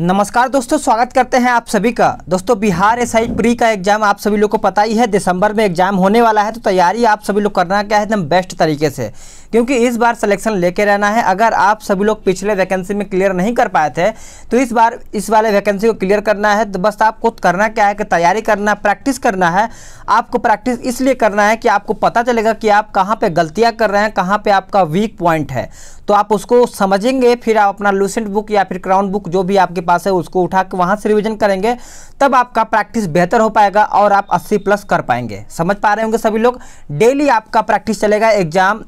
नमस्कार दोस्तों, स्वागत करते हैं आप सभी का। दोस्तों, बिहार एसआई प्री का एग्जाम आप सभी लोग को पता ही है, दिसंबर में एग्जाम होने वाला है। तो तैयारी आप सभी लोग करना क्या है एकदम बेस्ट तरीके से, क्योंकि इस बार सिलेक्शन लेके रहना है। अगर आप सभी लोग पिछले वैकेंसी में क्लियर नहीं कर पाए थे तो इस बार इस वाले वैकेंसी को क्लियर करना है। तो बस आपको करना क्या है कि तैयारी करना, प्रैक्टिस करना है। आपको प्रैक्टिस इसलिए करना है कि आपको पता चलेगा कि आप कहाँ पे गलतियाँ कर रहे हैं, कहाँ पे आपका वीक पॉइंट है। तो आप उसको समझेंगे, फिर आप अपना लूसेंट बुक या फिर क्राउन बुक जो भी आपके पास है उसको उठा के वहाँ से रिविजन करेंगे, तब आपका प्रैक्टिस बेहतर हो पाएगा और आप 80+ कर पाएंगे। समझ पा रहे होंगे सभी लोग। डेली आपका प्रैक्टिस चलेगा एग्जाम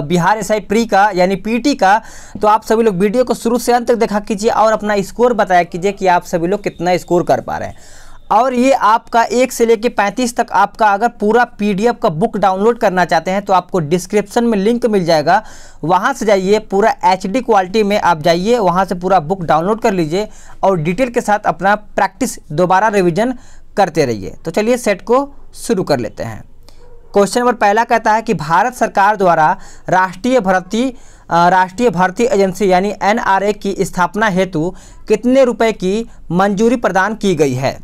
बिहार एसआई प्री का यानी पीटी का। तो आप सभी लोग वीडियो को शुरू से अंत तक देखा कीजिए और अपना स्कोर बताया कीजिए कि आप सभी लोग कितना स्कोर कर पा रहे हैं। और ये आपका 1 से लेकर 35 तक आपका अगर पूरा पीडीएफ का बुक डाउनलोड करना चाहते हैं तो आपको डिस्क्रिप्शन में लिंक मिल जाएगा, वहाँ से जाइए, पूरा एचडी क्वालिटी में आप जाइए, वहाँ से पूरा बुक डाउनलोड कर लीजिए और डिटेल के साथ अपना प्रैक्टिस दोबारा रिविजन करते रहिए। तो चलिए सेट को शुरू कर लेते हैं। क्वेश्चन नंबर पहला कहता है कि भारत सरकार द्वारा राष्ट्रीय भर्ती एजेंसी यानी एनआरए की स्थापना हेतु कितने रुपए की मंजूरी प्रदान की गई है।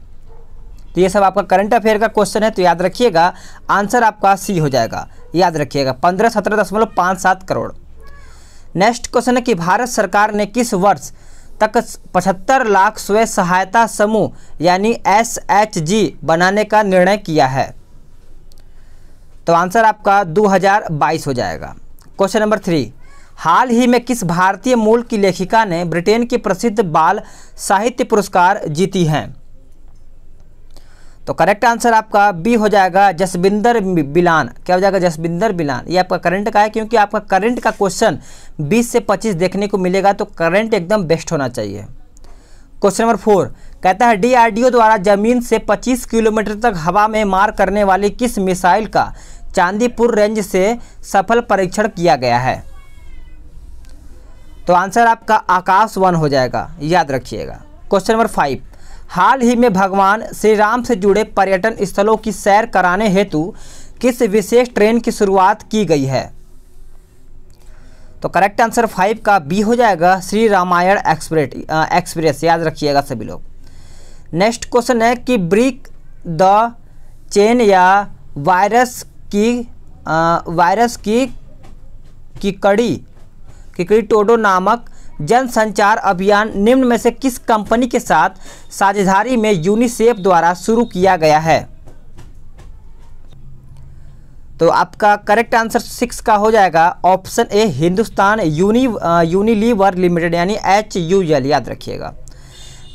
तो ये सब आपका करंट अफेयर का क्वेश्चन है, तो याद रखिएगा आंसर आपका सी हो जाएगा। याद रखिएगा 1517.57 करोड़। नेक्स्ट क्वेश्चन है कि भारत सरकार ने किस वर्ष तक 75 लाख स्वयं सहायता समूह यानी SHG बनाने का निर्णय किया है। तो आंसर आपका 2022 हो जाएगा। क्वेश्चन नंबर 3, हाल ही में किस भारतीय मूल की लेखिका ने ब्रिटेन की प्रसिद्ध बाल साहित्य पुरस्कार जीती हैं। तो करेक्ट आंसर आपका बी हो जाएगा, जसबिंदर बिलान। क्या हो जाएगा? जसबिंदर बिलान। ये आपका करंट का है, क्योंकि आपका करंट का क्वेश्चन 20 से 25 देखने को मिलेगा, तो करंट एकदम बेस्ट होना चाहिए। क्वेश्चन नंबर 4 कहता है DRDO द्वारा जमीन से 25 किलोमीटर तक हवा में मार करने वाली किस मिसाइल का चांदीपुर रेंज से सफल परीक्षण किया गया है। तो आंसर आपका आकाश 1 हो जाएगा। याद रखिएगा। क्वेश्चन नंबर 5, हाल ही में भगवान श्री राम से जुड़े पर्यटन स्थलों की सैर कराने हेतु किस विशेष ट्रेन की शुरुआत की गई है। तो करेक्ट आंसर 5 का बी हो जाएगा, श्री रामायण एक्सप्रेस। याद रखिएगा सभी लोग। नेक्स्ट क्वेश्चन है कि ब्रेक द चेन या वायरस की कड़ी टोडो नामक जनसंचार अभियान निम्न में से किस कंपनी के साथ साझेदारी में यूनिसेफ द्वारा शुरू किया गया है। तो आपका करेक्ट आंसर 6 का हो जाएगा, option A, Hindustan Unilever limited यानी HUL। याद रखिएगा।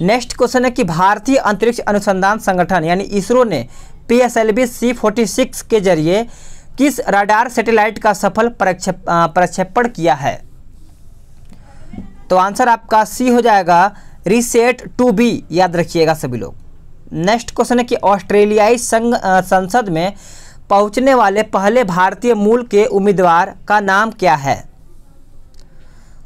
नेक्स्ट क्वेश्चन है कि भारतीय अंतरिक्ष अनुसंधान संगठन यानी इसरो ने PSLV C46 के जरिए किस रडार सैटेलाइट का सफल प्रक्षेपण किया है। तो आंसर आपका सी हो जाएगा, रिसेट 2B। याद रखिएगा सभी लोग। नेक्स्ट क्वेश्चन है कि ऑस्ट्रेलियाई संसद में पहुंचने वाले पहले भारतीय मूल के उम्मीदवार का नाम क्या है।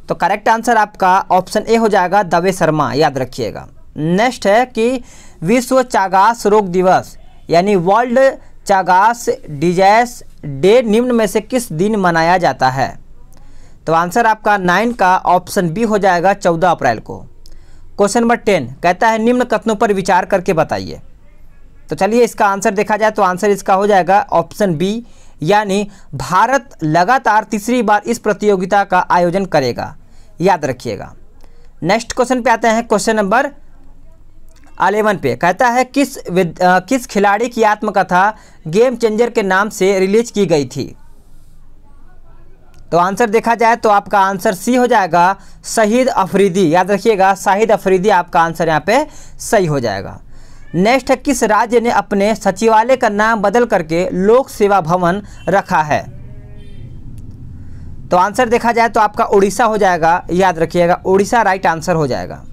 तो करेक्ट आंसर आपका ऑप्शन ए हो जाएगा, दवे शर्मा। याद रखिएगा। नेक्स्ट है कि विश्व चागास रोग दिवस यानी वर्ल्ड चागास डिजीज डे निम्न में से किस दिन मनाया जाता है। तो आंसर आपका 9 का ऑप्शन बी हो जाएगा, 14 अप्रैल को। क्वेश्चन नंबर 10 कहता है निम्न कथनों पर विचार करके बताइए। तो चलिए इसका आंसर देखा जाए, तो आंसर इसका हो जाएगा ऑप्शन बी, यानी भारत लगातार तीसरी बार इस प्रतियोगिता का आयोजन करेगा। याद रखिएगा। नेक्स्ट क्वेश्चन पे आते हैं। क्वेश्चन नंबर 11 पे कहता है किस खिलाड़ी की आत्मकथा गेम चेंजर के नाम से रिलीज की गई थी। तो आंसर देखा जाए तो आपका आंसर सी हो जाएगा, शाहिद अफरीदी। याद रखिएगा, शाहिद अफरीदी आपका आंसर यहाँ पे सही हो जाएगा। नेक्स्ट है किस राज्य ने अपने सचिवालय का नाम बदल करके लोक सेवा भवन रखा है। तो आंसर देखा जाए तो आपका उड़ीसा हो जाएगा। याद रखिएगा, उड़ीसा राइट आंसर हो जाएगा।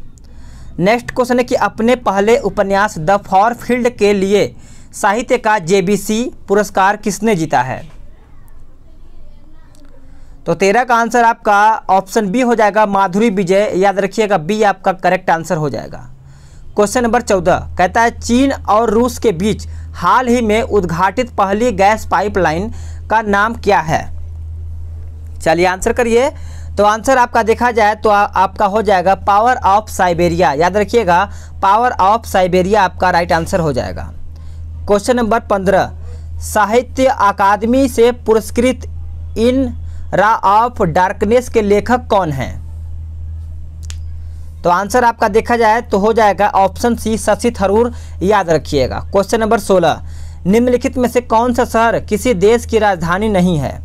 नेक्स्ट क्वेश्चन है कि अपने पहले उपन्यास द फॉर फील्ड के लिए साहित्य का JBC पुरस्कार किसने जीता है। तो 13 का आंसर आपका ऑप्शन बी हो जाएगा, माधुरी विजय। याद रखिएगा, बी आपका करेक्ट आंसर हो जाएगा। क्वेश्चन नंबर 14 कहता है चीन और रूस के बीच हाल ही में उद्घाटित पहली गैस पाइपलाइन का नाम क्या है। चलिए आंसर करिए। तो आंसर आपका देखा जाए तो आपका हो जाएगा पावर ऑफ साइबेरिया। याद रखिएगा, पावर ऑफ साइबेरिया आपका राइट आंसर हो जाएगा। क्वेश्चन नंबर 15, साहित्य अकादमी से पुरस्कृत इन रा ऑफ डार्कनेस के लेखक कौन हैं? तो आंसर आपका देखा जाए तो हो जाएगा ऑप्शन सी, शशि थरूर। याद रखिएगा। क्वेश्चन नंबर 16, निम्नलिखित में से कौन सा शहर किसी देश की राजधानी नहीं है?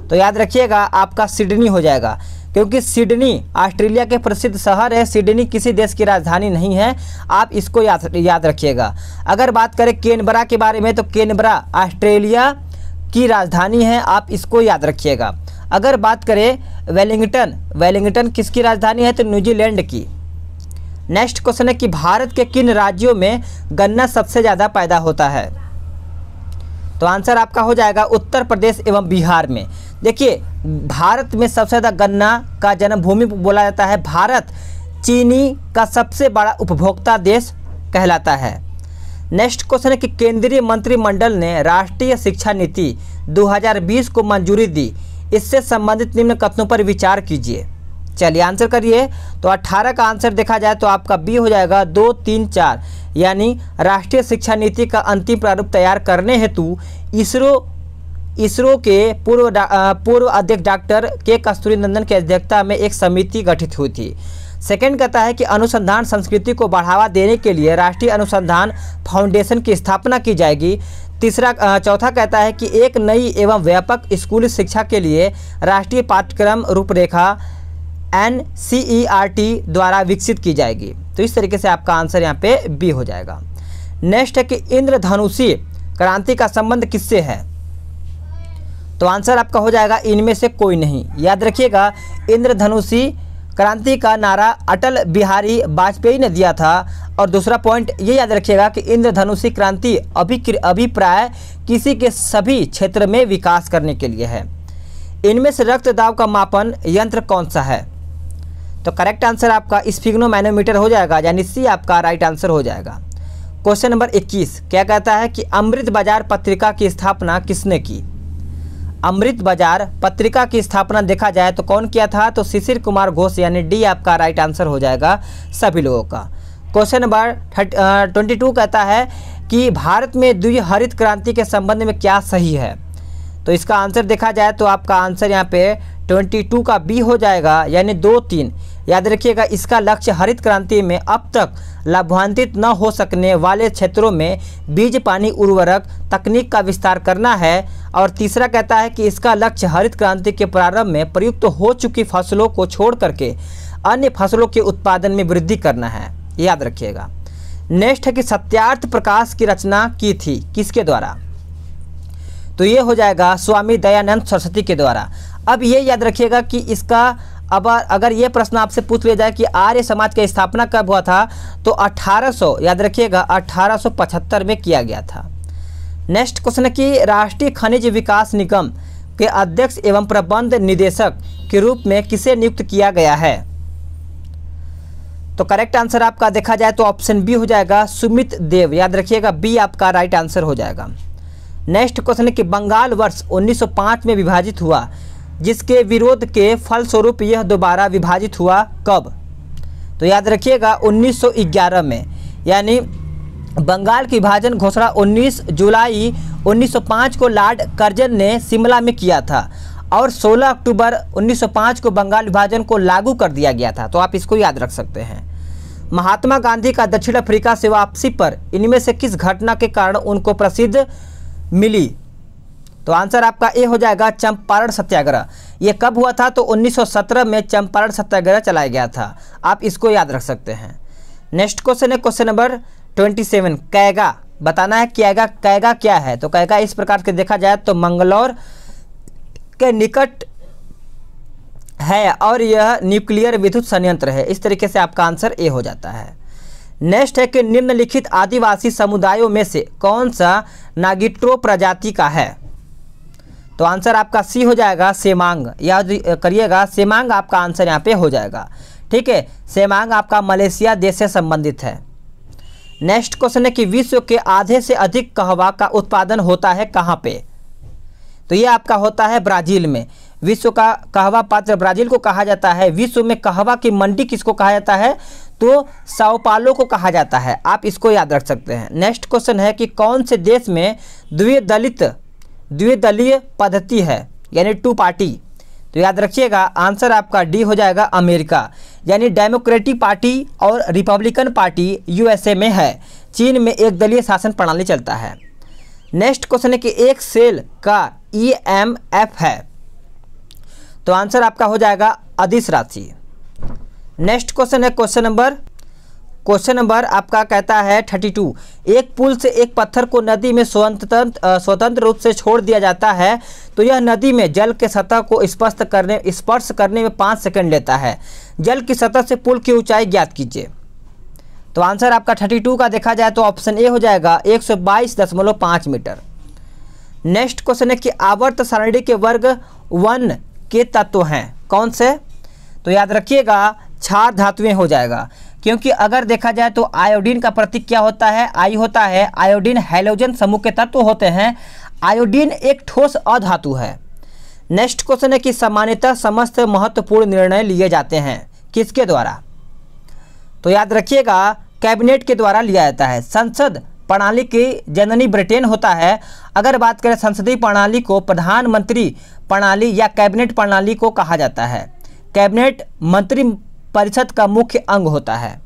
तो याद रखिएगा आपका सिडनी हो जाएगा, क्योंकि सिडनी ऑस्ट्रेलिया के प्रसिद्ध शहर है। सिडनी किसी देश की राजधानी नहीं है, आप इसको याद रखिएगा। अगर बात करें कैनबरा के बारे में, तो कैनबरा ऑस्ट्रेलिया की राजधानी है, आप इसको याद रखिएगा। अगर बात करें वेलिंगटन किसकी राजधानी है? तो न्यूजीलैंड की। नेक्स्ट क्वेश्चन है कि भारत के किन राज्यों में गन्ना सबसे ज़्यादा पैदा होता है? तो आंसर आपका हो जाएगा उत्तर प्रदेश एवं बिहार में। देखिए, भारत में सबसे ज़्यादा गन्ना का जन्मभूमि बोला जाता है। भारत चीनी का सबसे बड़ा उपभोक्ता देश कहलाता है। नेक्स्ट क्वेश्चन है कि केंद्रीय मंत्रिमंडल ने राष्ट्रीय शिक्षा नीति 2020 को मंजूरी दी, इससे संबंधित निम्न कथनों पर विचार कीजिए। चलिए आंसर करिए। तो 18 का आंसर देखा जाए तो आपका बी हो जाएगा 2, 3, 4, यानी राष्ट्रीय शिक्षा नीति का अंतिम प्रारूप तैयार करने हेतु इसरो के पूर्व अध्यक्ष डॉक्टर के कस्तूरी नंदन की अध्यक्षता में एक समिति गठित हुई थी। सेकंड कहता है कि अनुसंधान संस्कृति को बढ़ावा देने के लिए राष्ट्रीय अनुसंधान फाउंडेशन की स्थापना की जाएगी। चौथा कहता है कि एक नई एवं व्यापक स्कूली शिक्षा के लिए राष्ट्रीय पाठ्यक्रम रूपरेखा NCERT द्वारा विकसित की जाएगी। तो इस तरीके से आपका आंसर यहाँ पे बी हो जाएगा। नेक्स्ट है कि इंद्रधनुषी क्रांति का संबंध किससे है? तो आंसर आपका हो जाएगा इनमें से कोई नहीं। याद रखिएगा, इंद्रधनुषी क्रांति का नारा अटल बिहारी वाजपेयी ने दिया था। और दूसरा पॉइंट ये याद रखिएगा कि इंद्रधनुषी क्रांति अभिप्राय किसी के सभी क्षेत्र में विकास करने के लिए है। इनमें से रक्तदाब का मापन यंत्र कौन सा है? तो करेक्ट आंसर आपका स्फिग्नोमैनोमीटर हो जाएगा, यानी सी आपका राइट आंसर हो जाएगा। क्वेश्चन नंबर 21 क्या कहता है कि अमृत बाजार पत्रिका की स्थापना किसने की? अमृत बाजार पत्रिका की स्थापना देखा जाए तो कौन किया था? तो शिशिर कुमार घोष, यानी डी आपका राइट आंसर हो जाएगा सभी लोगों का। क्वेश्चन नंबर 22 कहता है कि भारत में द्वितीय हरित क्रांति के संबंध में क्या सही है? तो इसका आंसर देखा जाए तो आपका आंसर यहाँ पे 22 का बी हो जाएगा, यानी 2, 3। याद रखिएगा, इसका लक्ष्य हरित क्रांति में अब तक लाभान्वित न हो सकने वाले क्षेत्रों में बीज पानी उर्वरक तकनीक का विस्तार करना है। और तीसरा कहता है कि इसका लक्ष्य हरित क्रांति के प्रारंभ में प्रयुक्त हो चुकी फसलों को छोड़ करके अन्य फसलों के उत्पादन में वृद्धि करना है। याद रखिएगा। नेक्स्ट है कि सत्यार्थ प्रकाश की रचना की थी किसके द्वारा? तो ये हो जाएगा स्वामी दयानंद सरस्वती के द्वारा। अब ये याद रखिएगा कि इसका अब अगर ये प्रश्न आपसे पूछ लिया जाए कि आर्य समाज की स्थापना कब हुआ था, तो 1800 याद रखिएगा 1875 में किया गया था। नेक्स्ट क्वेश्चन है कि राष्ट्रीय खनिज विकास निगम के अध्यक्ष एवं प्रबंध निदेशक के रूप में किसे नियुक्त किया गया है? तो करेक्ट आंसर आपका देखा जाए तो ऑप्शन बी हो जाएगा सुमित देव। याद रखिएगा, बी आपका राइट आंसर हो जाएगा। नेक्स्ट क्वेश्चन है कि बंगाल वर्ष 1905 में विभाजित हुआ, जिसके विरोध के फलस्वरूप यह दोबारा विभाजित हुआ कब? तो याद रखिएगा 1911 में, यानी बंगाल की विभाजन घोषणा 19 जुलाई 1905 को लॉर्ड कर्जन ने शिमला में किया था और 16 अक्टूबर 1905 को बंगाल विभाजन को लागू कर दिया गया था। तो आप इसको याद रख सकते हैं। महात्मा गांधी का दक्षिण अफ्रीका से वापसी पर इनमें से किस घटना के कारण उनको प्रसिद्ध मिली? तो आंसर आपका ए हो जाएगा चंपारण सत्याग्रह। ये कब हुआ था? तो 1917 में चंपारण सत्याग्रह चलाया गया था। आप इसको याद रख सकते हैं। नेक्स्ट क्वेश्चन है क्वेश्चन नंबर 27, कैगा बताना है। कैगा क्या है? तो कैगा इस प्रकार से देखा जाए तो मंगलौर के निकट है और यह न्यूक्लियर विद्युत संयंत्र है। इस तरीके से आपका आंसर ए हो जाता है। नेक्स्ट है कि निम्नलिखित आदिवासी समुदायों में से कौन सा नागिट्रो प्रजाति का है? तो आंसर आपका सी हो जाएगा सेमांग। याद करिएगा, सेमांग आपका आंसर यहाँ पे हो जाएगा। ठीक है, सेमांग आपका मलेशिया देश से संबंधित है। नेक्स्ट क्वेश्चन है कि विश्व के आधे से अधिक कहवा का उत्पादन होता है कहाँ पे? तो ये आपका होता है ब्राज़ील में। विश्व का कहवा पात्र ब्राज़ील को कहा जाता है। विश्व में कहवा की मंडी किसको कहा जाता है, तो साओ पाउलो को कहा जाता है। आप इसको याद रख सकते हैं। नेक्स्ट क्वेश्चन है कि कौन से देश में द्विदलीय पद्धति है, यानी 2 पार्टी। तो याद रखिएगा आंसर आपका डी हो जाएगा अमेरिका, यानी डेमोक्रेटिक पार्टी और रिपब्लिकन पार्टी यूएसए में है। चीन में एक दलीय शासन प्रणाली चलता है। नेक्स्ट क्वेश्चन है कि एक सेल का ईएमएफ है, तो आंसर आपका हो जाएगा अदिश राशि। नेक्स्ट क्वेश्चन है क्वेश्चन नंबर आपका कहता है 32। एक पुल से एक पत्थर को नदी में स्वतंत्र रूप से छोड़ दिया जाता है तो यह नदी में जल के सतह को स्पर्श करने में 5 सेकंड लेता है। जल की सतह से पुल की ऊंचाई ज्ञात कीजिए। तो आंसर आपका 32 का देखा जाए तो ऑप्शन ए हो जाएगा 122.5 मीटर। नेक्स्ट क्वेश्चन है कि आवर्त सारणी के वर्ग 1 के तत्व हैं, कौन से। तो याद रखिएगा क्षार धातुएं हो जाएगा, क्योंकि अगर देखा जाए तो आयोडीन का प्रतीक क्या होता है, आई होता है। आयोडीन हैलोजन समूह के तत्व होते हैं। आयोडीन एक ठोस अधातु है। नेक्स्ट क्वेश्चन है कि सामान्यतः समस्त महत्वपूर्ण निर्णय लिए जाते हैं किसके द्वारा। तो याद रखिएगा कैबिनेट के द्वारा लिया जाता है। संसद प्रणाली की जननी ब्रिटेन होता है। अगर बात करें संसदीय प्रणाली को प्रधानमंत्री प्रणाली या कैबिनेट प्रणाली को कहा जाता है। कैबिनेट मंत्री परिषद का मुख्य अंग होता है।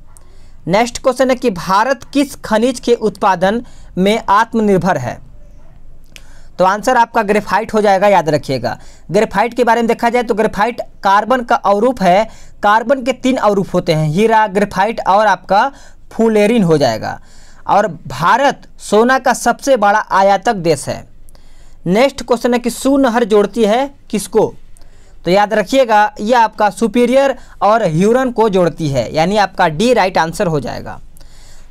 नेक्स्ट क्वेश्चन है कि भारत किस खनिज के उत्पादन में आत्मनिर्भर है। तो आंसर आपका ग्रेफाइट हो जाएगा। याद रखिएगा ग्रेफाइट के बारे में देखा जाए तो ग्रेफाइट कार्बन का अवरूप है। कार्बन के 3 अवरूप होते हैं, हीरा, ग्रेफाइट और आपका फुलेरिन हो जाएगा। और भारत सोना का सबसे बड़ा आयातक देश है। नेक्स्ट क्वेश्चन है कि सू नहर जोड़ती है किसको। तो याद रखिएगा यह आपका सुपीरियर और ह्यूरन को जोड़ती है, यानी आपका डी राइट आंसर हो जाएगा।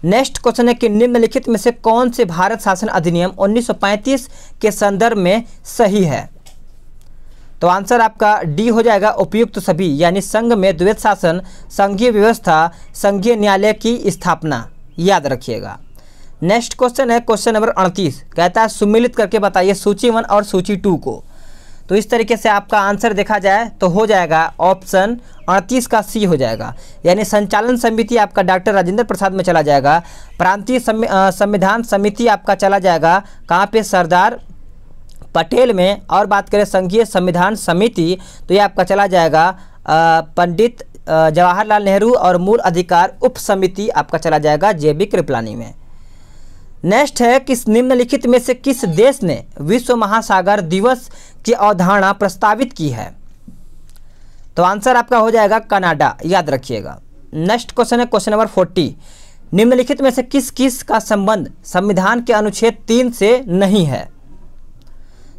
नेक्स्ट क्वेश्चन है कि निम्नलिखित में से कौन से भारत शासन अधिनियम 1935 के संदर्भ में सही है। तो आंसर आपका डी हो जाएगा उपयुक्त सभी, यानी संघ में द्वैत शासन, संघीय व्यवस्था, संघीय न्यायालय की स्थापना। याद रखिएगा। नेक्स्ट क्वेश्चन है क्वेश्चन नंबर 38, कहता है सुमिलित करके बताइए सूची 1 और सूची 2 को। तो इस तरीके से आपका आंसर देखा जाए तो हो जाएगा ऑप्शन 38 का सी हो जाएगा, यानी संचालन समिति आपका डॉक्टर राजेंद्र प्रसाद में चला जाएगा। प्रांतीय संविधान समिति आपका चला जाएगा कहाँ पे, सरदार पटेल में। और बात करें संघीय संविधान समिति तो ये आपका चला जाएगा पंडित जवाहरलाल नेहरू। और मूल अधिकार उप समिति आपका चला जाएगा JB कृपलानी में। नेक्स्ट है कि निम्नलिखित में से किस देश ने विश्व महासागर दिवस की अवधारणा प्रस्तावित की है। तो आंसर आपका हो जाएगा कनाडा। याद रखिएगा। नेक्स्ट क्वेश्चन है क्वेश्चन नंबर 40, निम्नलिखित में से किस किस का संबंध संविधान के अनुच्छेद 3 से नहीं है।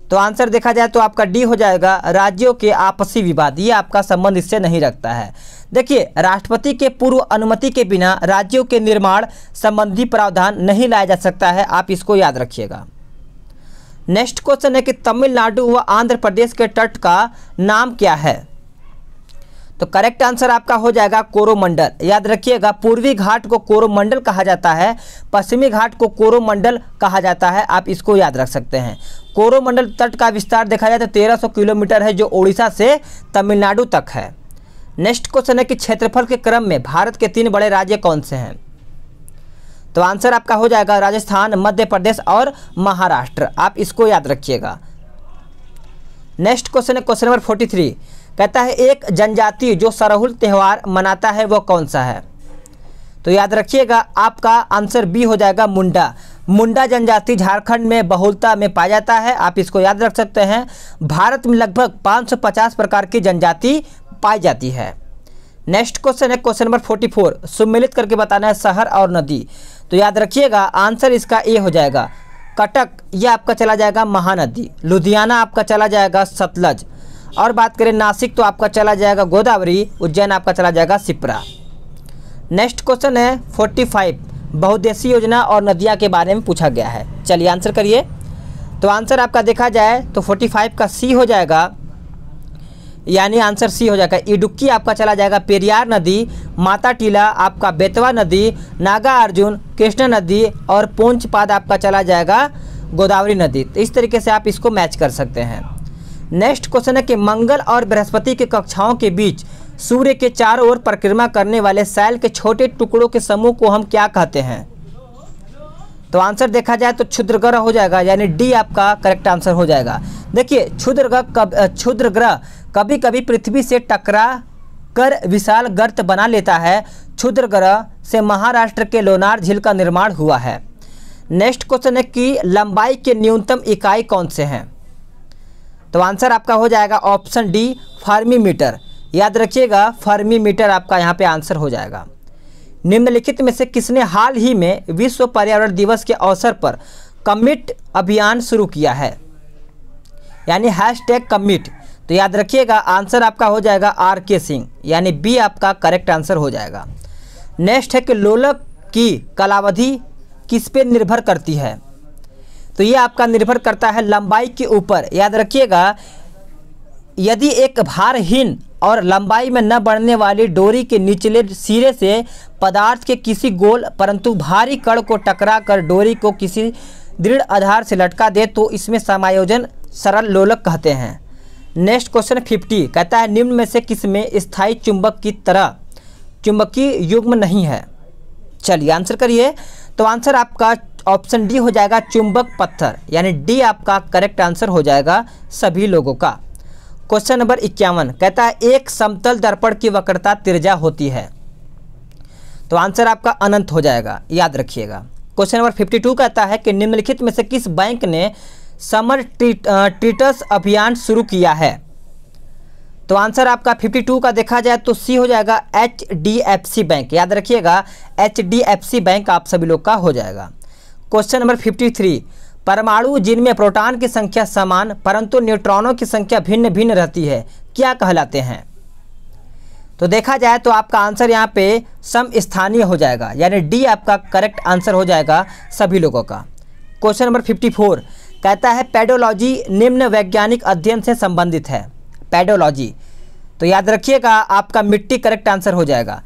तो आंसर देखा जाए तो आपका डी हो जाएगा राज्यों के आपसी विवाद, ये आपका संबंध इससे नहीं रखता है। देखिए राष्ट्रपति के पूर्व अनुमति के बिना राज्यों के निर्माण संबंधी प्रावधान नहीं लाया जा सकता है, आप इसको याद रखिएगा। नेक्स्ट क्वेश्चन है कि तमिलनाडु व आंध्र प्रदेश के तट का नाम क्या है। तो करेक्ट आंसर आपका हो जाएगा कोरोमंडल। याद रखिएगा पूर्वी घाट को कोरोमंडल कहा जाता है, पश्चिमी घाट को कोरोमंडल कहा जाता है, आप इसको याद रख सकते हैं। कोरोमंडल तट का विस्तार देखा जाए तो 1300 किलोमीटर है, जो ओडिशा से तमिलनाडु तक है। नेक्स्ट क्वेश्चन है कि क्षेत्रफल के क्रम में भारत के 3 बड़े राज्य कौन से हैं। तो आंसर आपका हो जाएगा राजस्थान, मध्य प्रदेश और महाराष्ट्र, आप इसको याद रखिएगा। नेक्स्ट क्वेश्चन है क्वेश्चन नंबर 43, कहता है एक जनजाति जो सरहुल त्यौहार मनाता है वह कौन सा है। तो याद रखिएगा आपका आंसर बी हो जाएगा मुंडा। मुंडा जनजाति झारखंड में बहुलता में पाया जाता है, आप इसको याद रख सकते हैं। भारत में लगभग 550 प्रकार की जनजाति पाई जाती है। नेक्स्ट क्वेश्चन है क्वेश्चन नंबर 44, सम्मिलित करके बताना है शहर और नदी। तो याद रखिएगा आंसर इसका ए हो जाएगा कटक, यह आपका चला जाएगा महानदी। लुधियाना आपका चला जाएगा सतलज। और बात करें नासिक तो आपका चला जाएगा गोदावरी। उज्जैन आपका चला जाएगा शिप्रा। नेक्स्ट क्वेश्चन है 45, बहुउद्देशीय योजना और नदियाँ के बारे में पूछा गया है। चलिए आंसर करिए। तो आंसर आपका देखा जाए तो 45 का सी हो जाएगा, यानी आंसर सी हो जाएगा। इडुक्की आपका चला जाएगा पेरियार नदी, माता टीला आपका बेतवा नदी, नागा अर्जुन कृष्णा नदी और पोंचपाद आपका चला जाएगा गोदावरी नदी। तो इस तरीके से आप इसको मैच कर सकते हैं। नेक्स्ट क्वेश्चन है कि मंगल और बृहस्पति के कक्षाओं के बीच सूर्य के चारों ओर परिक्रमा करने वाले सैल के छोटे टुकड़ों के समूह को हम क्या कहते हैं? तो आंसर देखा जाए तो क्षुद्र ग्रह हो जाएगा, यानी डी आपका करेक्ट आंसर हो जाएगा। देखिए क्षुद्र ग्रह कभी कभी पृथ्वी से टकरा कर विशाल गर्त बना लेता है। क्षुद्र ग्रह से महाराष्ट्र के लोनार झील का निर्माण हुआ है। नेक्स्ट क्वेश्चन है कि लंबाई के न्यूनतम इकाई कौन से हैं? तो आंसर आपका हो जाएगा ऑप्शन डी फर्मी मीटर। याद रखिएगा फर्मी मीटर आपका यहाँ पे आंसर हो जाएगा। निम्नलिखित में से किसने हाल ही में विश्व पर्यावरण दिवस के अवसर पर कमिट अभियान शुरू किया है, यानी #कमिट? तो याद रखिएगा आंसर आपका हो जाएगा RK सिंह, यानी बी आपका करेक्ट आंसर हो जाएगा। नेक्स्ट है कि लोलक की कालावधि किस पे निर्भर करती है? तो ये आपका निर्भर करता है लंबाई के ऊपर। याद रखिएगा यदि एक भारहीन और लंबाई में न बढ़ने वाली डोरी के निचले सिरे से पदार्थ के किसी गोल परंतु भारी कण को टकरा कर डोरी को किसी दृढ़ आधार से लटका दे तो इसमें समायोजन सरल लोलक कहते हैं। नेक्स्ट क्वेश्चन 50 कहता है निम्न में से किसमें स्थायी चुंबक की तरह चुंबकीय युग्म नहीं है? चलिए आंसर करिए। तो आंसर आपका ऑप्शन डी हो जाएगा चुंबक पत्थर, यानी डी आपका करेक्ट आंसर हो जाएगा सभी लोगों का। क्वेश्चन नंबर 51 कहता है एक समतल दर्पण की वक्रता तिरछा होती है। तो आंसर आपका अनंत हो जाएगा, याद रखिएगा। क्वेश्चन नंबर 52 कहता है कि निम्नलिखित में से किस बैंक ने समर ट्रीटस अभियान शुरू किया है? तो आंसर आपका 52 का देखा जाए तो सी हो जाएगा HDFC बैंक। याद रखिएगा HDFC बैंक आप सभी लोग का हो जाएगा। क्वेश्चन नंबर 53 परमाणु जिनमें प्रोटॉन की संख्या समान परंतु न्यूट्रॉनों की संख्या भिन्न भिन्न रहती है क्या कहलाते हैं? तो देखा जाए तो आपका आंसर यहाँ पे समस्थानीय हो जाएगा, यानी डी आपका करेक्ट आंसर हो जाएगा सभी लोगों का। क्वेश्चन नंबर 54 कहता है पेडोलॉजी निम्न वैज्ञानिक अध्ययन से संबंधित है। पेडोलॉजी तो याद रखिएगा आपका मिट्टी करेक्ट आंसर हो जाएगा।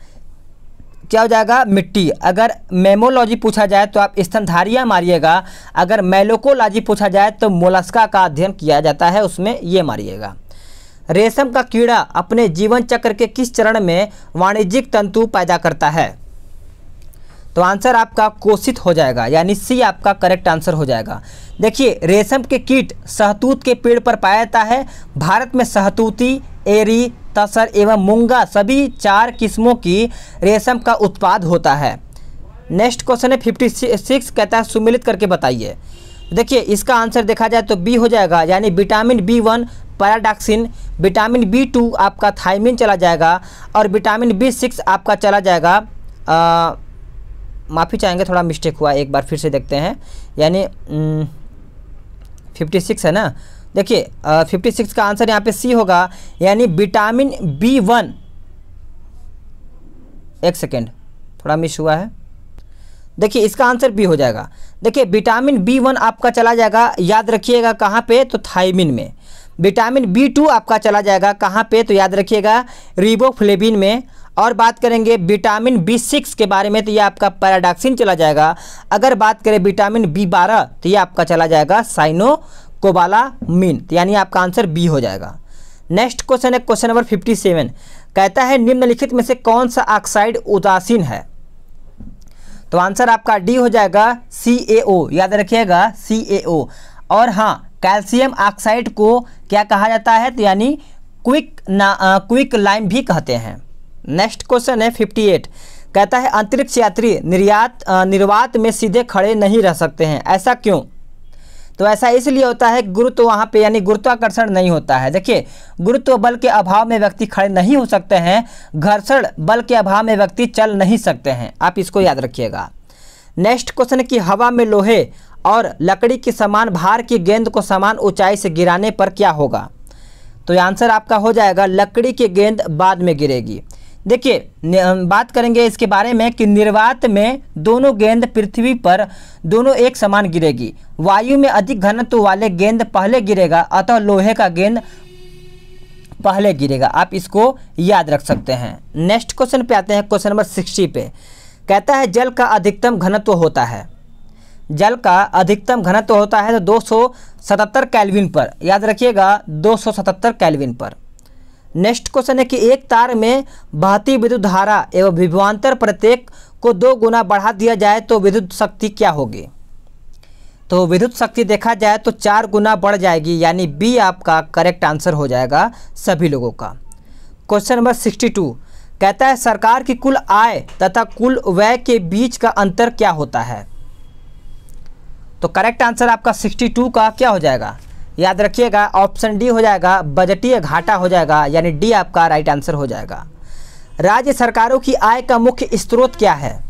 क्या हो जाएगा? मिट्टी। अगर मेमोलॉजी पूछा जाए तो आप स्तनधारियाँ मारिएगा। अगर मेलोकोलॉजी पूछा जाए तो मोलस्का का अध्ययन किया जाता है, उसमें ये मारिएगा। रेशम का कीड़ा अपने जीवन चक्र के किस चरण में वाणिज्यिक तंतु पैदा करता है? तो आंसर आपका कोशित हो जाएगा, यानी सी आपका करेक्ट आंसर हो जाएगा। देखिए रेशम के कीट शहतूत के पेड़ पर पाया जाता है। भारत में शहतूती, एरी, तसर एवं मूंगा सभी 4 किस्मों की रेशम का उत्पाद होता है। नेक्स्ट क्वेश्चन है 56 कहता है सुमिलित करके बताइए। देखिए इसका आंसर देखा जाए तो बी हो जाएगा, यानी vitamin B1 pyridoxine, vitamin B2 आपका थायमिन चला जाएगा और विटामिन B6 आपका चला जाएगा माफ़ी चाहेंगे थोड़ा मिस्टेक हुआ, एक बार फिर से देखते हैं। यानी 56 है ना। देखिए 56 का आंसर यहाँ पे सी होगा, यानी विटामिन B1। एक सेकेंड थोड़ा मिस हुआ है। देखिए इसका आंसर बी हो जाएगा। देखिए विटामिन B1 आपका चला जाएगा, याद रखिएगा कहाँ पे? तो थायमिन में। विटामिन B2 आपका चला जाएगा कहाँ पे? तो याद रखिएगा रिबोफ्लेविन में। और बात करेंगे विटामिन B6 के बारे में तो ये आपका पैराडॉक्सिन चला जाएगा। अगर बात करें विटामिन B12 तो ये आपका चला जाएगा साइनोकोबालामिन, यानी आपका आंसर बी हो जाएगा। नेक्स्ट क्वेश्चन है क्वेश्चन नंबर 57 कहता है निम्नलिखित में से कौन सा ऑक्साइड उदासीन है? तो आंसर आपका डी हो जाएगा CaO। याद रखिएगा CaO। और हाँ कैल्शियम ऑक्साइड को क्या कहा जाता है? तो यानी क्विक लाइम भी कहते हैं। नेक्स्ट क्वेश्चन है 58 कहता है अंतरिक्ष यात्री निर्वात में सीधे खड़े नहीं रह सकते हैं, ऐसा क्यों? तो ऐसा इसलिए होता है गुरुत्व वहाँ पे यानी गुरुत्वाकर्षण नहीं होता है। देखिए गुरुत्व बल के अभाव में व्यक्ति खड़े नहीं हो सकते हैं, घर्षण बल के अभाव में व्यक्ति चल नहीं सकते हैं, आप इसको याद रखिएगा। नेक्स्ट क्वेश्चन है कि हवा में लोहे और लकड़ी के समान भार की गेंद को समान ऊंचाई से गिराने पर क्या होगा? तो आंसर आपका हो जाएगा लकड़ी की गेंद बाद में गिरेगी। देखिए बात करेंगे इसके बारे में कि निर्वात में दोनों गेंद पृथ्वी पर दोनों एक समान गिरेगी। वायु में अधिक घनत्व वाले गेंद पहले गिरेगा, अतः लोहे का गेंद पहले गिरेगा। आप इसको याद रख सकते हैं। नेक्स्ट क्वेश्चन पे आते हैं क्वेश्चन नंबर 60 पे। कहता है जल का अधिकतम घनत्व होता है। जल का अधिकतम घनत्व होता है तो 277 केल्विन पर, याद रखिएगा 277 केल्विन पर। नेक्स्ट क्वेश्चन है कि एक तार में बहती विद्युत धारा एवं विभवांतर प्रत्येक को 2 गुना बढ़ा दिया जाए तो विद्युत शक्ति क्या होगी? तो विद्युत शक्ति देखा जाए तो 4 गुना बढ़ जाएगी, यानी बी आपका करेक्ट आंसर हो जाएगा सभी लोगों का। क्वेश्चन नंबर 62 कहता है सरकार की कुल आय तथा कुल व्यय के बीच का अंतर क्या होता है? तो करेक्ट आंसर आपका 62 का क्या हो जाएगा? याद रखिएगा ऑप्शन डी हो जाएगा, बजटीय घाटा हो जाएगा, यानी डी आपका राइट आंसर हो जाएगा। राज्य सरकारों की आय का मुख्य स्रोत क्या है?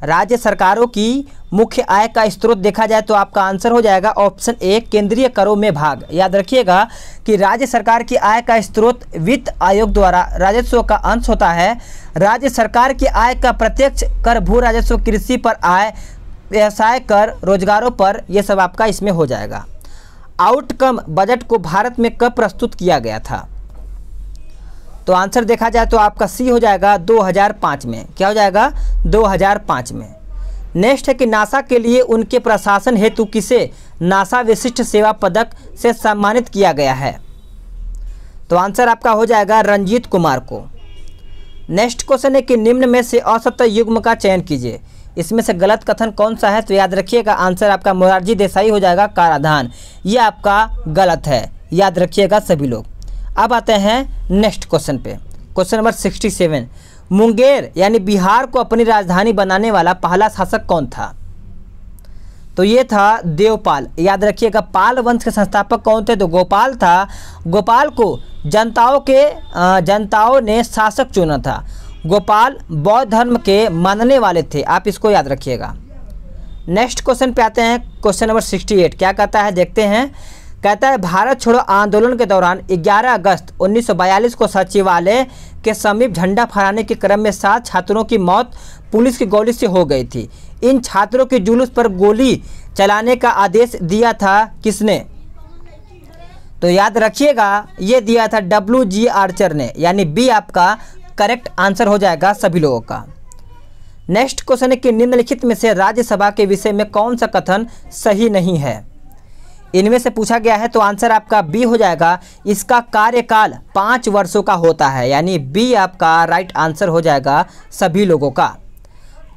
राज्य सरकारों की मुख्य आय का स्रोत देखा जाए तो आपका आंसर हो जाएगा ऑप्शन ए, केंद्रीय करों में भाग। याद रखिएगा कि राज्य सरकार की आय का स्रोत वित्त आयोग द्वारा राजस्व का अंश होता है। राज्य सरकार की आय का प्रत्यक्ष कर, भू राजस्व, कृषि पर आय, व्यवसाय कर, रोजगारों पर, यह सब आपका इसमें हो जाएगा। आउटकम बजट को भारत में कब प्रस्तुत किया गया था? तो आंसर देखा जाए तो आपका सी हो जाएगा 2005 में। क्या हो जाएगा? 2005 में। नेक्स्ट है कि नासा के लिए उनके प्रशासन हेतु किसे नासा विशिष्ट सेवा पदक से सम्मानित किया गया है? तो आंसर आपका हो जाएगा रंजीत कुमार को। नेक्स्ट क्वेश्चन है कि निम्न में से असत्य युग्म का चयन कीजिए। इसमें से गलत कथन कौन सा है? तो याद रखिएगा आंसर आपका मोरारजी देसाई हो जाएगा, कराधान। ये आपका गलत है, याद रखिएगा सभी लोग। अब आते हैं नेक्स्ट क्वेश्चन पे। क्वेश्चन नंबर 67 मुंगेर यानी बिहार को अपनी राजधानी बनाने वाला पहला शासक कौन था? तो ये था देवपाल। याद रखिएगा पाल वंश के संस्थापक कौन थे? तो गोपाल था। गोपाल को जनताओं ने शासक चुना था। गोपाल बौद्ध धर्म के मानने वाले थे, आप इसको याद रखिएगा। नेक्स्ट क्वेश्चन पे आते हैं। क्वेश्चन नंबर 68 क्या कहता है देखते हैं। कहता है भारत छोड़ो आंदोलन के दौरान 11 अगस्त 1942 को सचिवालय के समीप झंडा फहराने के क्रम में 7 छात्रों की मौत पुलिस की गोली से हो गई थी। इन छात्रों के जुलूस पर गोली चलाने का आदेश दिया था किसने? तो याद रखिएगा ये दिया था WG आर्चर ने, यानी बी आपका करेक्ट आंसर हो जाएगा सभी लोगों का। नेक्स्ट क्वेश्चन है कि निम्नलिखित में से राज्यसभा के विषय में कौन सा कथन सही नहीं है? इनमें से पूछा गया है तो आंसर आपका बी हो जाएगा, इसका कार्यकाल 5 वर्षों का होता है, यानी बी आपका राइट आंसर हो जाएगा सभी लोगों का।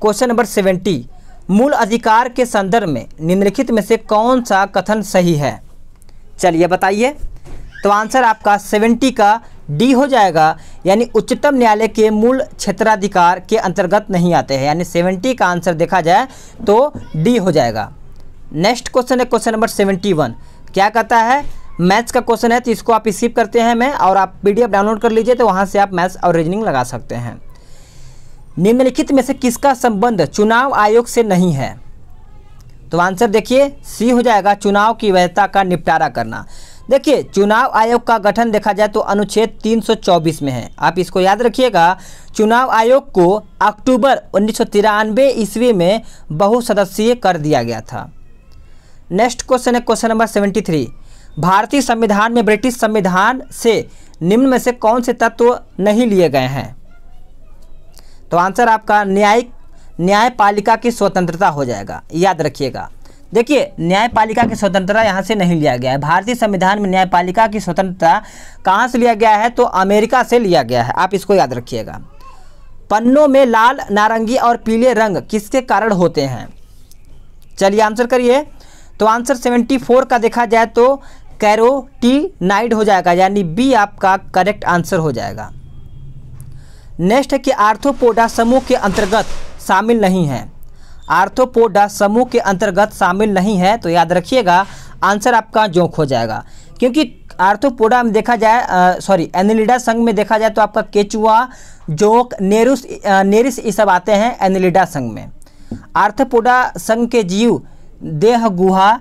क्वेश्चन नंबर 70 मूल अधिकार के संदर्भ में निम्नलिखित में से कौन सा कथन सही है? चलिए बताइए। तो आंसर आपका 70 का डी हो जाएगा, यानी उच्चतम न्यायालय के मूल क्षेत्राधिकार के अंतर्गत नहीं आते हैं, यानी 70 का आंसर देखा जाए तो डी हो जाएगा। नेक्स्ट क्वेश्चन है क्वेश्चन नंबर 71 क्या कहता है? मैथ्स का क्वेश्चन है तो इसको आप स्किप करते हैं मैं, और आप PDF डाउनलोड कर लीजिए तो वहाँ से आप मैथ्स और रीजनिंग लगा सकते हैं। निम्नलिखित में से किसका संबंध चुनाव आयोग से नहीं है? तो आंसर देखिए सी हो जाएगा, चुनाव की वैधता का निपटारा करना। देखिए चुनाव आयोग का गठन देखा जाए तो अनुच्छेद 324 में है, आप इसको याद रखिएगा। चुनाव आयोग को अक्टूबर 1993 ईस्वी में बहुसदस्यीय कर दिया गया था। नेक्स्ट क्वेश्चन है क्वेश्चन नंबर 73 भारतीय संविधान में ब्रिटिश संविधान से निम्न में से कौन से तत्व नहीं लिए गए हैं? तो आंसर आपका न्यायपालिका की स्वतंत्रता हो जाएगा, याद रखिएगा। देखिए न्यायपालिका की स्वतंत्रता यहाँ से नहीं लिया गया है। भारतीय संविधान में न्यायपालिका की स्वतंत्रता कहाँ से लिया गया है? तो अमेरिका से लिया गया है, आप इसको याद रखिएगा। पन्नों में लाल, नारंगी और पीले रंग किसके कारण होते हैं? चलिए आंसर करिए। तो आंसर 74 का देखा जाए तो कैरोटीनाइड हो जाएगा, यानी बी आपका करेक्ट आंसर हो जाएगा। नेक्स्ट है कि आर्थ्रोपोडा समूह के अंतर्गत शामिल नहीं है। आर्थ्रोपोडा समूह के अंतर्गत शामिल नहीं है तो याद रखिएगा आंसर आपका जोंक हो जाएगा, क्योंकि आर्थ्रोपोडा में देखा जाए एनिलिडा संघ में देखा जाए तो आपका केचुआ, जोंक, नेरिस ये सब आते हैं एनिलिडा संघ में। आर्थ्रोपोडा संघ के जीव देह गुहा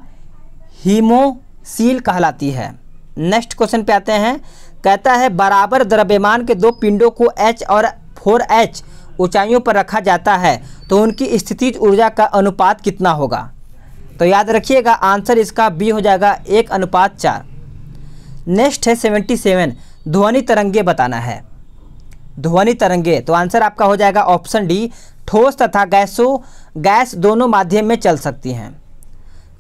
हीमोसील कहलाती है। नेक्स्ट क्वेश्चन पे आते हैं। कहता है बराबर द्रव्यमान के 2 पिंडों को H और 4H ऊंचाइयों पर रखा जाता है तो उनकी स्थितिज ऊर्जा का अनुपात कितना होगा? तो याद रखिएगा आंसर इसका बी हो जाएगा 1:4। नेक्स्ट है 77 ध्वनि तरंगे बताना है। ध्वनि तरंगे तो आंसर आपका हो जाएगा ऑप्शन डी ठोस तथा गैस दोनों माध्यम में चल सकती हैं।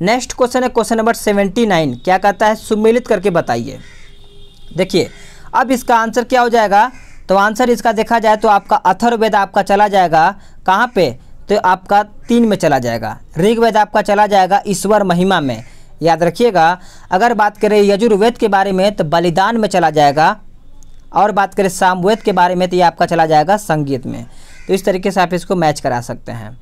नेक्स्ट क्वेश्चन है क्वेश्चन नंबर 79। क्या कहता है, सुमेलित करके बताइए। देखिए अब इसका आंसर क्या हो जाएगा, तो आंसर इसका देखा जाए तो आपका अथर्ववेद आपका चला जाएगा कहाँ पे, तो आपका 3 में चला जाएगा। ऋग्वेद आपका चला जाएगा ईश्वर महिमा में, याद रखिएगा। अगर बात करें यजुर्वेद के बारे में तो बलिदान में चला जाएगा, और बात करें सामवेद के बारे में तो ये आपका चला जाएगा संगीत में। तो इस तरीके से आप इसको मैच करा सकते हैं।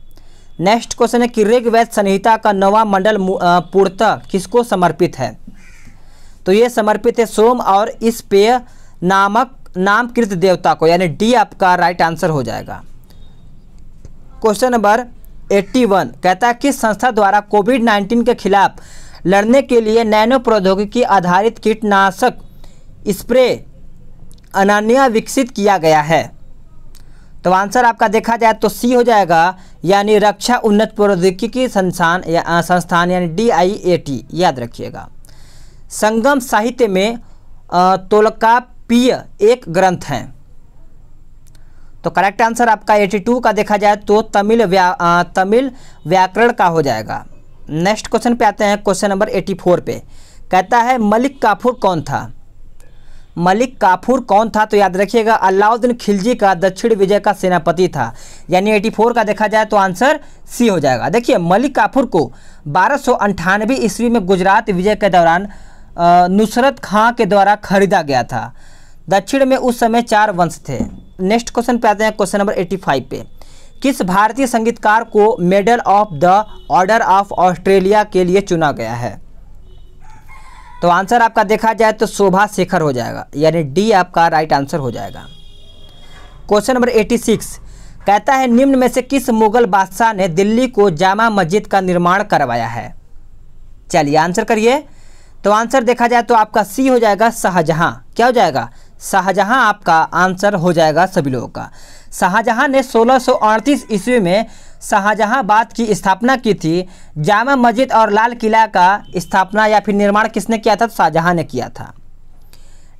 नेक्स्ट क्वेश्चन है कि ऋग्वेद संहिता का 9वां मंडल पूर्णतः किसको समर्पित है, तो ये समर्पित है सोम और इस पेय नामक नामकृत देवता को, यानी डी आपका राइट आंसर हो जाएगा। क्वेश्चन नंबर 81 कहता है किस संस्था द्वारा कोविड-19 के खिलाफ लड़ने के लिए नैनो प्रौद्योगिकी आधारित कीटनाशक स्प्रे अनन्या विकसित किया गया है, तो आंसर आपका देखा जाए तो सी हो जाएगा, यानी रक्षा उन्नत प्रौद्योगिकी संस्थान यानी DIAT, याद रखिएगा। संगम साहित्य में तोलकाप्पीय एक ग्रंथ है, तो करेक्ट आंसर आपका 82 का देखा जाए तो तमिल व्याकरण का हो जाएगा। नेक्स्ट क्वेश्चन पे आते हैं, क्वेश्चन नंबर 84 पे। कहता है मलिक काफूर कौन था, मलिक काफूर कौन था, तो याद रखिएगा अलाउद्दीन खिलजी का दक्षिण विजय का सेनापति था, यानी 84 का देखा जाए तो आंसर सी हो जाएगा। देखिए मलिक काफूर को 1298 ईस्वी में गुजरात विजय के दौरान नुसरत खां के द्वारा खरीदा गया था। दक्षिण में उस समय 4 वंश थे। नेक्स्ट क्वेश्चन पे आते हैं, क्वेश्चन नंबर 85 पे। किस भारतीय संगीतकार को medal of the order of Australia के लिए चुना गया है, तो आंसर आपका देखा जाए तो शोभा शेखर हो जाएगा, यानी डी आपका राइट आंसर हो जाएगा। क्वेश्चन नंबर 86 कहता है निम्न में से किस मुगल बादशाह ने दिल्ली को जामा मस्जिद का निर्माण करवाया है, चलिए आंसर करिए। तो आंसर देखा जाए तो आपका सी हो जाएगा शाहजहां। क्या हो जाएगा, शाहजहां आपका आंसर हो जाएगा सभी लोगों का। शाहजहां ने 1638 ईस्वी में शाहजहांबाद की स्थापना की थी। जामा मस्जिद और लाल किला का स्थापना या फिर निर्माण किसने किया था, तो शाहजहां ने किया था।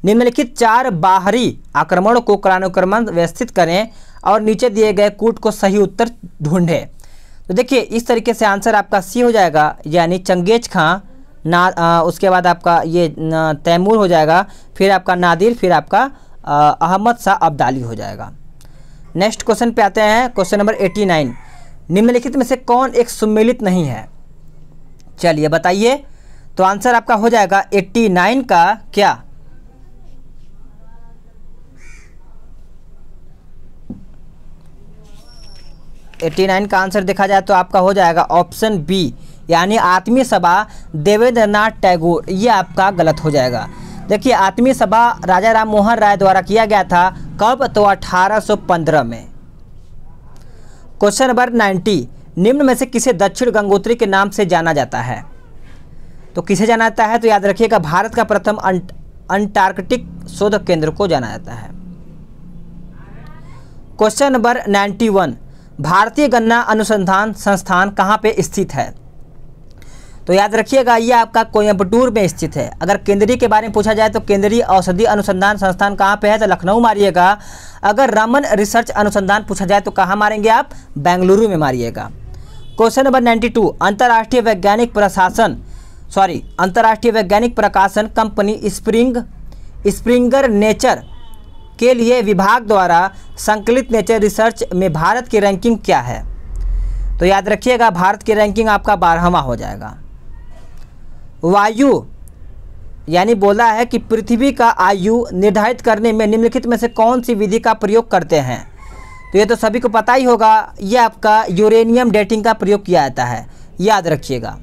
निम्नलिखित 4 बाहरी आक्रमणों को क्रमानुक्रम व्यवस्थित करें और नीचे दिए गए कूट को सही उत्तर ढूंढें। तो देखिए इस तरीके से आंसर आपका सी हो जाएगा, यानी चंगेज खां उसके बाद आपका ये तैमूर हो जाएगा, फिर आपका नादिर, फिर आपका अहमद शाह अब्दाली हो जाएगा। नेक्स्ट क्वेश्चन पे आते हैं, क्वेश्चन नंबर 89। निम्नलिखित में से कौन एक सुमेलित नहीं है, चलिए बताइए। तो आंसर आपका हो जाएगा 89 का क्या, एट्टी9 का आंसर देखा जाए तो आपका हो जाएगा ऑप्शन बी, यानी आत्मीय सभा देवेंद्रनाथ टैगोर, ये आपका गलत हो जाएगा। देखिए आत्मीय सभा राजा राम मोहन राय द्वारा किया गया था, कब, तो 1815 में। Question number 90। निम्न में से किसे दक्षिण गंगोत्री के नाम से जाना जाता है, तो किसे जाना जाता है, तो याद रखिएगा भारत का प्रथम अंटार्कटिक शोध केंद्र को जाना जाता है। Question number 91। भारतीय गन्ना अनुसंधान संस्थान कहाँ पे स्थित है, तो याद रखिएगा ये आपका कोयम्बटूर में स्थित है। अगर केंद्रीय के बारे में पूछा जाए तो केंद्रीय औषधि अनुसंधान संस्थान कहाँ पे है, तो लखनऊ मारिएगा। अगर रमन रिसर्च अनुसंधान पूछा जाए तो कहाँ मारेंगे आप, बेंगलुरु में मारिएगा। Question number 92। अंतर्राष्ट्रीय वैज्ञानिक प्रकाशन कंपनी स्प्रिंगर नेचर के लिए विभाग द्वारा संकलित नेचर रिसर्च में भारत की रैंकिंग क्या है, तो याद रखिएगा भारत की रैंकिंग आपका 12वां हो जाएगा। वायु यानी बोला है कि पृथ्वी का आयु निर्धारित करने में निम्नलिखित में से कौन सी विधि का प्रयोग करते हैं, तो ये तो सभी को पता ही होगा, ये आपका यूरेनियम डेटिंग का प्रयोग किया जाता है, याद रखिएगा।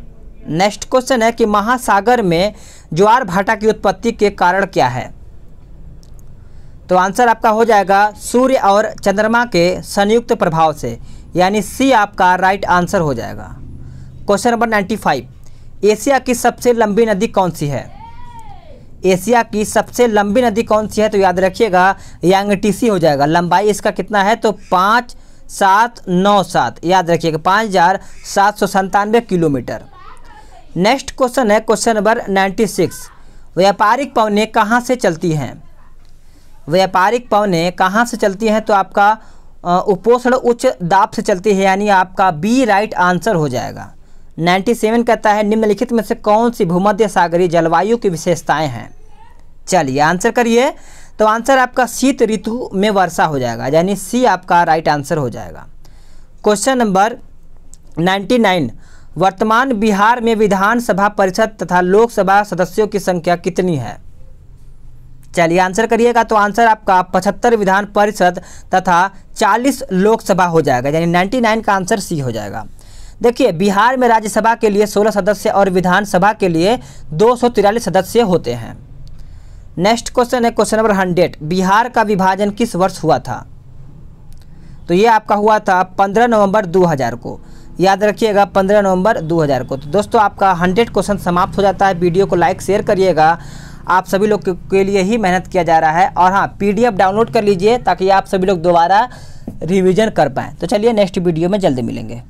नेक्स्ट क्वेश्चन है कि महासागर में ज्वार भाटा की उत्पत्ति के कारण क्या है, तो आंसर आपका हो जाएगा सूर्य और चंद्रमा के संयुक्त प्रभाव से, यानी सी आपका राइट आंसर हो जाएगा। Question number 95। एशिया की सबसे लंबी नदी कौन सी है, एशिया की सबसे लंबी नदी कौन सी है, तो याद रखिएगा यांगटीसी हो जाएगा। लंबाई इसका कितना है, तो 5797, याद रखिएगा 5797 किलोमीटर। नेक्स्ट क्वेश्चन है क्वेश्चन नंबर 96। व्यापारिक पवनें कहाँ से चलती हैं, व्यापारिक पवनें कहाँ से चलती हैं, तो आपका उपोष्ण उच्च दाब से चलती है, यानी आपका बी राइट आंसर हो जाएगा। 97 कहता है निम्नलिखित में से कौन सी भूमध्य सागरीय जलवायु की विशेषताएं हैं। चलिए आंसर करिए। तो आंसर आपका शीत ऋतु में वर्षा हो जाएगा, यानी सी आपका राइट आंसर हो जाएगा। क्वेश्चन नंबर 99, वर्तमान बिहार में विधानसभा परिषद तथा लोकसभा सदस्यों की संख्या कितनी है। चलिए आंसर करिएगा। तो आंसर आपका 75 विधान परिषद तथा 40 लोकसभा हो जाएगा, यानी 99 का आंसर सी हो जाएगा। देखिए बिहार में राज्यसभा के लिए 16 सदस्य और विधानसभा के लिए 243 सदस्य होते हैं। नेक्स्ट क्वेश्चन है क्वेश्चन नंबर 100, बिहार का विभाजन किस वर्ष हुआ था। तो ये आपका हुआ था 15 नवंबर 2000 को, याद रखिएगा 15 नवंबर 2000 को। तो दोस्तों आपका 100 क्वेश्चन समाप्त हो जाता है। वीडियो को लाइक शेयर करिएगा, आप सभी लोग के लिए ही मेहनत किया जा रहा है। और हाँ, PDF डाउनलोड कर लीजिए ताकि आप सभी लोग दोबारा रिवीजन कर पाएँ। तो चलिए नेक्स्ट वीडियो में जल्दी मिलेंगे।